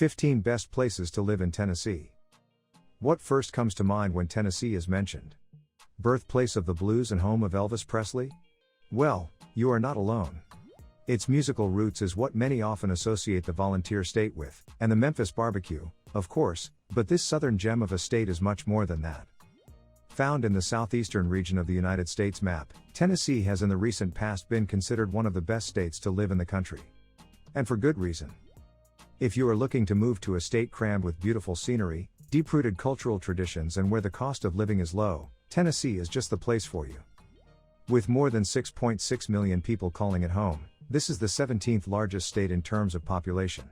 15 Best Places to Live in Tennessee. What first comes to mind when Tennessee is mentioned? Birthplace of the blues and home of Elvis Presley? Well, you are not alone. Its musical roots is what many often associate the Volunteer State with, and the Memphis barbecue, of course, but this southern gem of a state is much more than that. Found in the southeastern region of the United States map, Tennessee has in the recent past been considered one of the best states to live in the country. And for good reason. If you are looking to move to a state crammed with beautiful scenery, deep-rooted cultural traditions and where the cost of living is low, Tennessee is just the place for you. With more than 6.6 million people calling it home, this is the 17th largest state in terms of population.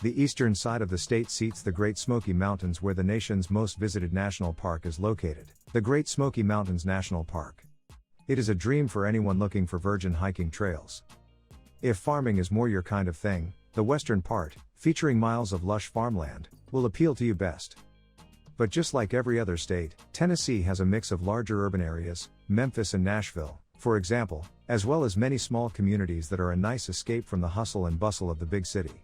The eastern side of the state seats the Great Smoky Mountains, where the nation's most visited national park is located, the Great Smoky Mountains National Park. It is a dream for anyone looking for virgin hiking trails. If farming is more your kind of thing, the western part, featuring miles of lush farmland, will appeal to you best. But just like every other state, Tennessee has a mix of larger urban areas, Memphis and Nashville, for example, as well as many small communities that are a nice escape from the hustle and bustle of the big city.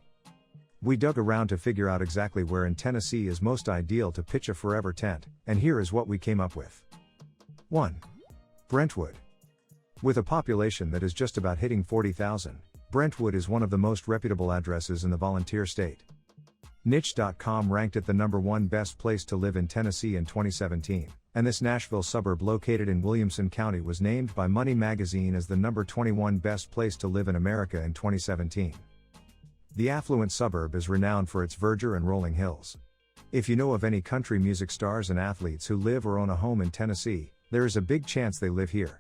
We dug around to figure out exactly where in Tennessee is most ideal to pitch a forever tent, and here is what we came up with. 1. Brentwood. With a population that is just about hitting 40,000, Brentwood is one of the most reputable addresses in the Volunteer State. Niche.com ranked it the #1 best place to live in Tennessee in 2017, and this Nashville suburb located in Williamson County was named by Money magazine as the #21 best place to live in America in 2017. The affluent suburb is renowned for its verdure and rolling hills. If you know of any country music stars and athletes who live or own a home in Tennessee, there is a big chance they live here.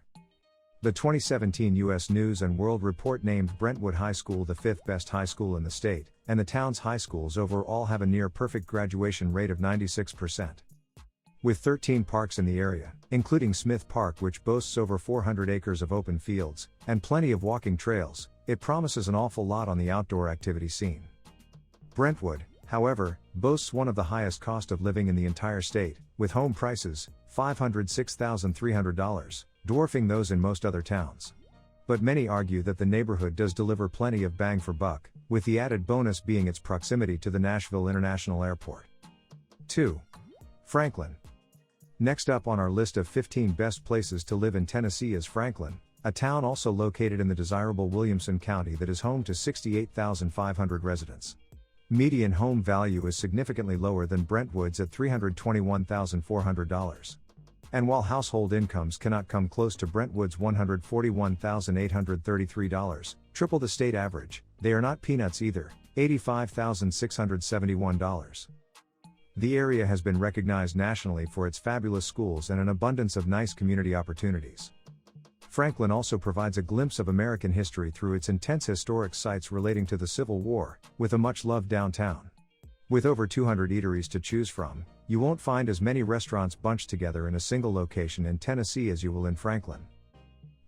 The 2017 U.S. News & World Report named Brentwood High School the 5th best high school in the state, and the town's high schools overall have a near-perfect graduation rate of 96%. With 13 parks in the area, including Smith Park, which boasts over 400 acres of open fields, and plenty of walking trails, it promises an awful lot on the outdoor activity scene. Brentwood, however, boasts one of the highest cost of living in the entire state, with home prices, $506,300, dwarfing those in most other towns. But many argue that the neighborhood does deliver plenty of bang for buck, with the added bonus being its proximity to the Nashville International Airport. 2. Franklin. Next up on our list of 15 best places to live in Tennessee is Franklin, a town also located in the desirable Williamson County that is home to 68,500 residents. Median home value is significantly lower than Brentwood's at $321,400. And while household incomes cannot come close to Brentwood's $141,833, triple the state average, they are not peanuts either, $85,671. The area has been recognized nationally for its fabulous schools and an abundance of nice community opportunities. Franklin also provides a glimpse of American history through its intense historic sites relating to the Civil War, with a much-loved downtown. With over 200 eateries to choose from, you won't find as many restaurants bunched together in a single location in Tennessee as you will in Franklin.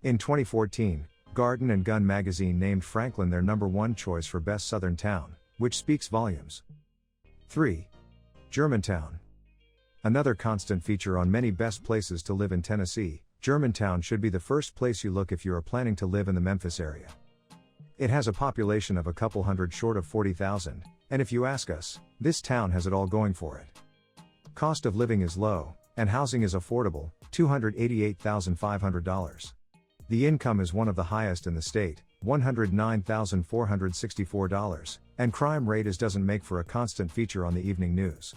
In 2014, Garden and Gun magazine named Franklin their #1 choice for best southern town, which speaks volumes. 3. Germantown. Another constant feature on many best places to live in Tennessee, Germantown should be the first place you look if you are planning to live in the Memphis area. It has a population of a couple hundred short of 40,000, and if you ask us, this town has it all going for it. Cost of living is low, and housing is affordable, $288,500. The income is one of the highest in the state, $109,464, and crime rate doesn't make for a constant feature on the evening news.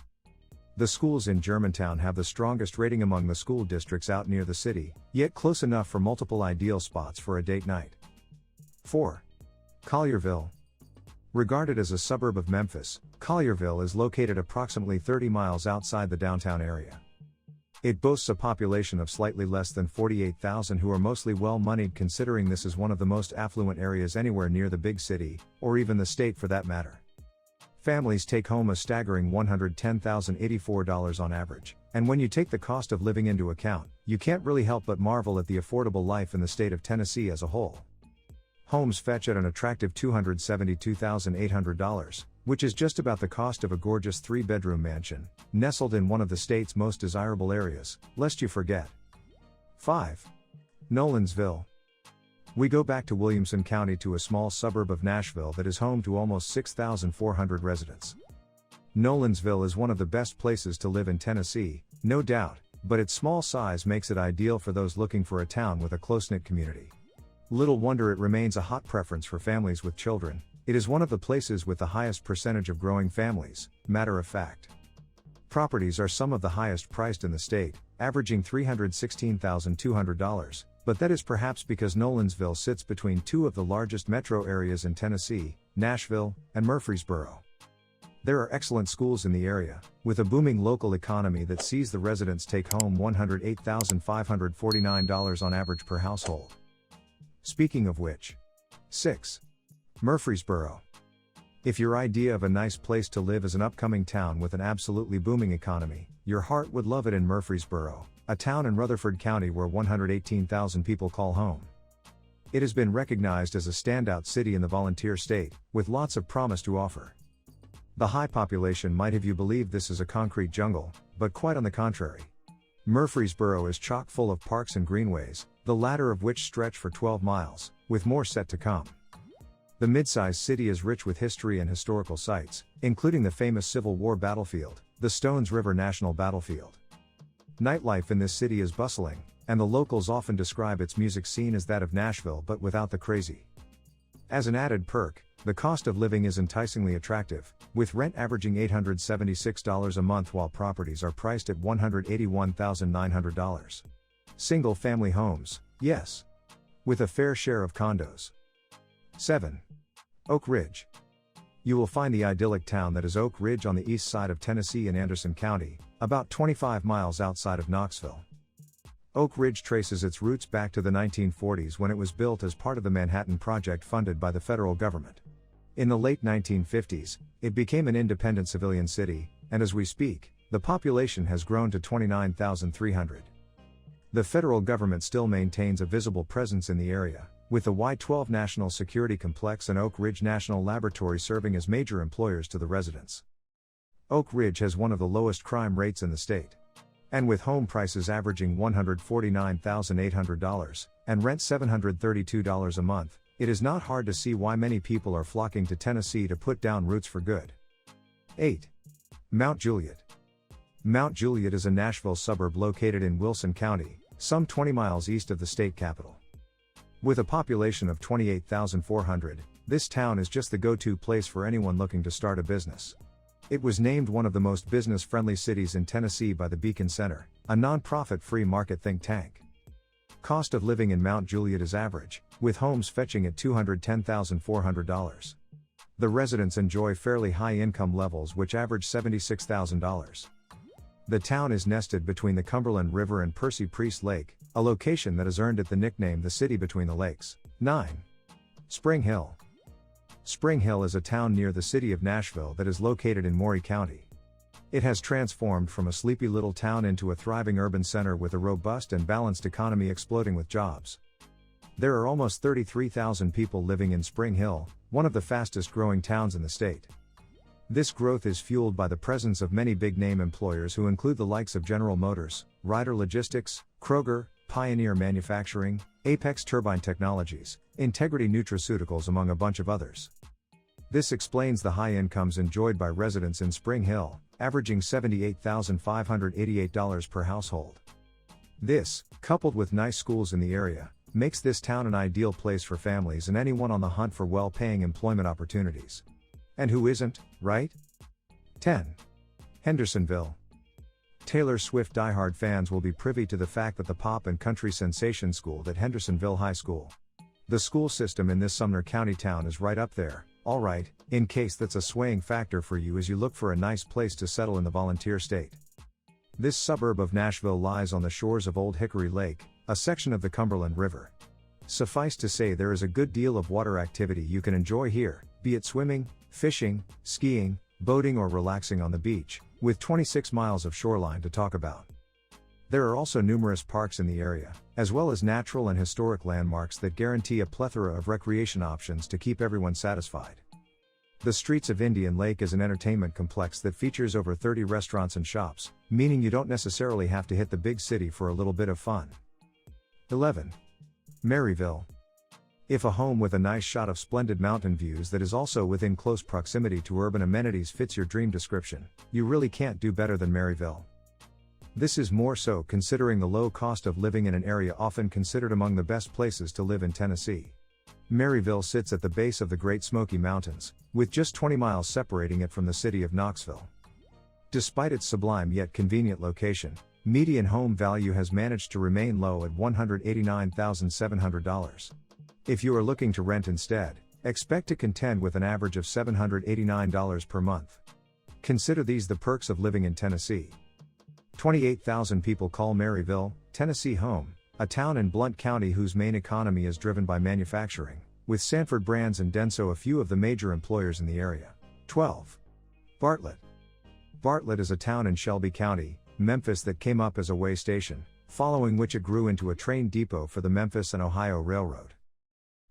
The schools in Germantown have the strongest rating among the school districts out near the city, yet close enough for multiple ideal spots for a date night. 4. Collierville. Regarded as a suburb of Memphis, Collierville is located approximately 30 miles outside the downtown area. It boasts a population of slightly less than 48,000 who are mostly well-moneyed, considering this is one of the most affluent areas anywhere near the big city, or even the state for that matter. Families take home a staggering $110,084 on average, and when you take the cost of living into account, you can't really help but marvel at the affordable life in the state of Tennessee as a whole. Homes fetch at an attractive $272,800, which is just about the cost of a gorgeous 3-bedroom mansion, nestled in one of the state's most desirable areas, lest you forget. 5. Nolensville. We go back to Williamson County to a small suburb of Nashville that is home to almost 6,400 residents. Nolensville is one of the best places to live in Tennessee, no doubt, but its small size makes it ideal for those looking for a town with a close-knit community. Little wonder it remains a hot preference for families with children. It is one of the places with the highest percentage of growing families, matter of fact. Properties are some of the highest priced in the state, averaging $316,200, but that is perhaps because Nolensville sits between two of the largest metro areas in Tennessee, Nashville and Murfreesboro. There are excellent schools in the area, with a booming local economy that sees the residents take home $108,549 on average per household. Speaking of which. 6. Murfreesboro. If your idea of a nice place to live is an upcoming town with an absolutely booming economy, your heart would love it in Murfreesboro, a town in Rutherford County where 118,000 people call home. It has been recognized as a standout city in the volunteer state, with lots of promise to offer. The high population might have you believe this is a concrete jungle, but quite on the contrary. Murfreesboro is chock full of parks and greenways, the latter of which stretch for 12 miles, with more set to come. The mid-sized city is rich with history and historical sites, including the famous Civil War battlefield, the Stones River National Battlefield. Nightlife in this city is bustling, and the locals often describe its music scene as that of Nashville but without the crazy. As an added perk, the cost of living is enticingly attractive, with rent averaging $876 a month while properties are priced at $181,900. Single-family homes, yes. With a fair share of condos. 7. Oak Ridge. You will find the idyllic town that is Oak Ridge on the east side of Tennessee in Anderson County, about 25 miles outside of Knoxville. Oak Ridge traces its roots back to the 1940s when it was built as part of the Manhattan Project funded by the federal government. In the late 1950s, it became an independent civilian city, and as we speak, the population has grown to 29,300. The federal government still maintains a visible presence in the area, with the Y-12 National Security Complex and Oak Ridge National Laboratory serving as major employers to the residents. Oak Ridge has one of the lowest crime rates in the state. And with home prices averaging $149,800, and rent $732 a month, it is not hard to see why many people are flocking to Tennessee to put down roots for good. 8. Mount Juliet. Mount Juliet is a Nashville suburb located in Wilson County, some 20 miles east of the state capital. With a population of 28,400, this town is just the go-to place for anyone looking to start a business. It was named one of the most business-friendly cities in Tennessee by the Beacon Center, a non-profit free market think tank. Cost of living in Mount Juliet is average, with homes fetching at $210,400. The residents enjoy fairly high income levels which average $76,000. The town is nested between the Cumberland River and Percy Priest Lake, a location that has earned it the nickname the city between the lakes. 9. Spring Hill. Spring Hill is a town near the city of Nashville that is located in Maury County. It has transformed from a sleepy little town into a thriving urban center with a robust and balanced economy exploding with jobs. There are almost 33,000 people living in Spring Hill, one of the fastest growing towns in the state. This growth is fueled by the presence of many big-name employers who include the likes of General Motors, Ryder Logistics, Kroger, Pioneer Manufacturing, Apex Turbine Technologies, Integrity Nutraceuticals among a bunch of others. This explains the high incomes enjoyed by residents in Spring Hill, averaging $78,588 per household. This, coupled with nice schools in the area, makes this town an ideal place for families and anyone on the hunt for well-paying employment opportunities. And who isn't, right? 10. Hendersonville. Taylor Swift diehard fans will be privy to the fact that the pop and country sensation schooled at Hendersonville High School. The school system in this Sumner County town is right up there, alright, in case that's a swaying factor for you as you look for a nice place to settle in the volunteer state. This suburb of Nashville lies on the shores of Old Hickory Lake, a section of the Cumberland River. Suffice to say there is a good deal of water activity you can enjoy here, be it swimming, fishing, skiing, boating or relaxing on the beach, with 26 miles of shoreline to talk about. There are also numerous parks in the area, as well as natural and historic landmarks that guarantee a plethora of recreation options to keep everyone satisfied. The streets of Indian Lake is an entertainment complex that features over 30 restaurants and shops, meaning you don't necessarily have to hit the big city for a little bit of fun. 11. Maryville. If a home with a nice shot of splendid mountain views that is also within close proximity to urban amenities fits your dream description, you really can't do better than Maryville. This is more so considering the low cost of living in an area often considered among the best places to live in Tennessee. Maryville sits at the base of the Great Smoky Mountains, with just 20 miles separating it from the city of Knoxville. Despite its sublime yet convenient location, median home value has managed to remain low at $189,700. If you are looking to rent instead, expect to contend with an average of $789 per month. Consider these the perks of living in Tennessee. 28,000 people call Maryville, Tennessee home, a town in Blount County whose main economy is driven by manufacturing, with Sanford Brands and Denso a few of the major employers in the area. 12. Bartlett. Bartlett is a town in Shelby County, Memphis that came up as a way station, following which it grew into a train depot for the Memphis and Ohio Railroad.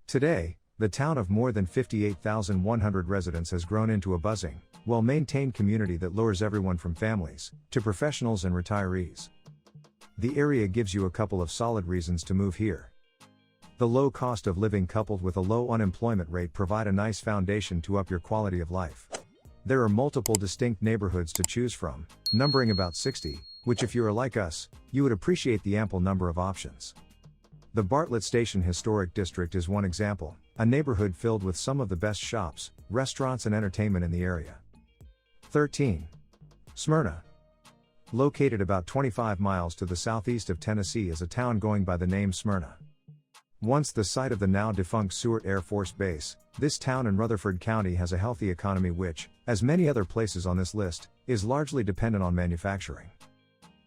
Today, the town of more than 58,100 residents has grown into a buzzing, well-maintained community that lures everyone from families to professionals and retirees. The area gives you a couple of solid reasons to move here. The low cost of living coupled with a low unemployment rate provide a nice foundation to up your quality of life. There are multiple distinct neighborhoods to choose from, numbering about 60, which if you are like us, you would appreciate the ample number of options. The Bartlett Station Historic District is one example, a neighborhood filled with some of the best shops, restaurants and entertainment in the area. 13. Smyrna. Located about 25 miles to the southeast of Tennessee is a town going by the name Smyrna. Once the site of the now defunct Seward Air Force Base, this town in Rutherford County has a healthy economy which, as many other places on this list, is largely dependent on manufacturing.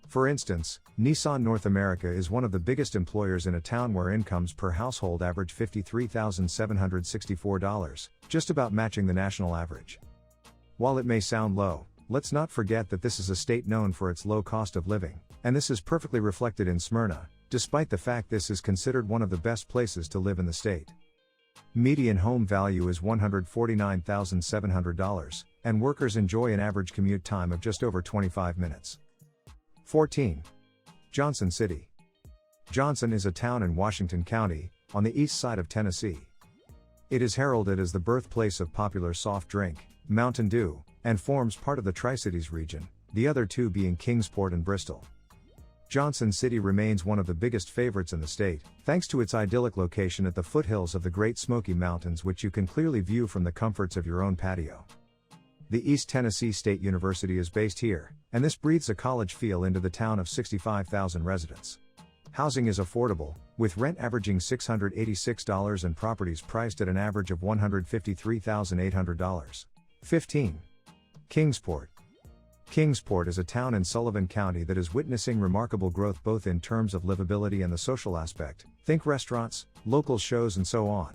For instance, Nissan North America is one of the biggest employers in a town where incomes per household average $53,764, just about matching the national average. While it may sound low, let's not forget that this is a state known for its low cost of living, and this is perfectly reflected in Smyrna, despite the fact this is considered one of the best places to live in the state. Median home value is $149,700, and workers enjoy an average commute time of just over 25 minutes. 14. Johnson City. Johnson is a town in Washington County, on the east side of Tennessee. It is heralded as the birthplace of popular soft drink, Mountain Dew, and forms part of the Tri-Cities region, the other two being Kingsport and Bristol. Johnson City remains one of the biggest favorites in the state, thanks to its idyllic location at the foothills of the Great Smoky Mountains which you can clearly view from the comforts of your own patio. The East Tennessee State University is based here, and this breathes a college feel into the town of 65,000 residents. Housing is affordable, with rent averaging $686 and properties priced at an average of $153,800. 15. Kingsport. Kingsport is a town in Sullivan County that is witnessing remarkable growth both in terms of livability and the social aspect, think restaurants, local shows and so on.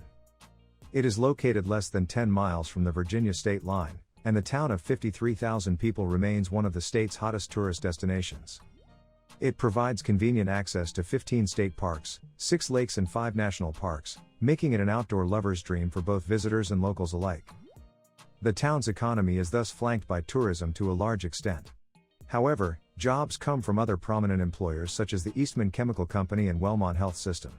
It is located less than 10 miles from the Virginia state line, and the town of 53,000 people remains one of the state's hottest tourist destinations. It provides convenient access to 15 state parks, 6 lakes and 5 national parks, making it an outdoor lover's dream for both visitors and locals alike. The town's economy is thus flanked by tourism to a large extent. However, jobs come from other prominent employers such as the Eastman Chemical Company and Wellmont Health System.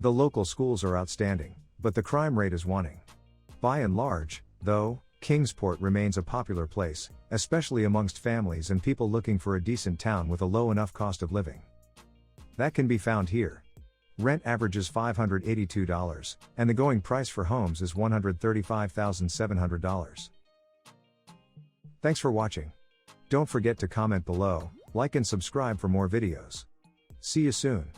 The local schools are outstanding, but the crime rate is waning. By and large, though, Kingsport remains a popular place, especially amongst families and people looking for a decent town with a low enough cost of living. That can be found here. Rent averages $582, and the going price for homes is $135,700. Thanks for watching. Don't forget to comment below, like and subscribe for more videos. See you soon.